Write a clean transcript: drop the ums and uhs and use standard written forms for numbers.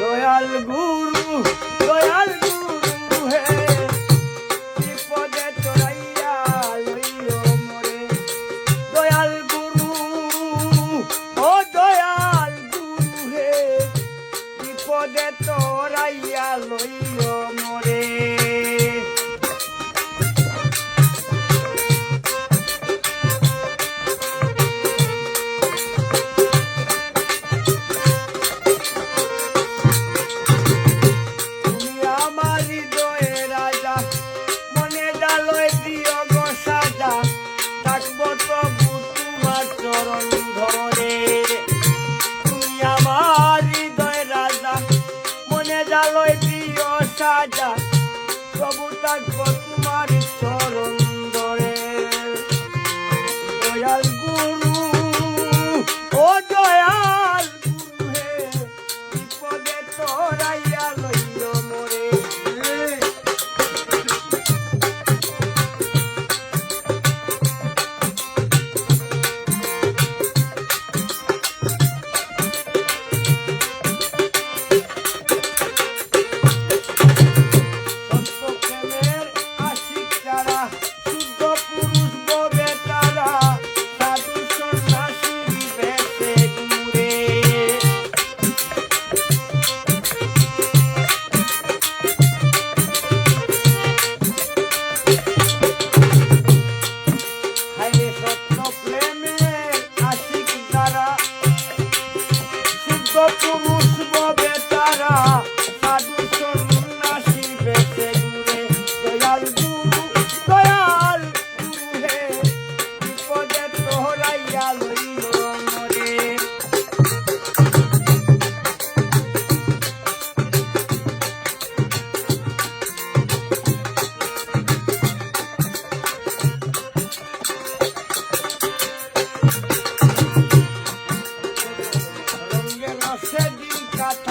দয়াল গুরু হে বিপদে চড়াইয়া লইও মোরে দয়াল গুরু ও দয়াল গুরু হে বিপদে চড়াইয়া লইও মোরে জালয় প্রিয় সাজা প্রভু থাকবো তোমার চরণ ধরে দয়াল গুরু ও দয়াল গুরু হে বিপদে তোরাইয়া লইল মোরে পুরুষ ববে তারা সাধু সন্ন্যাসী বেঁচে ঘুরে দয়াল গুরু হে বিপদে তোরাইয়া লইল মোরে রঙের রসে দিন কাটা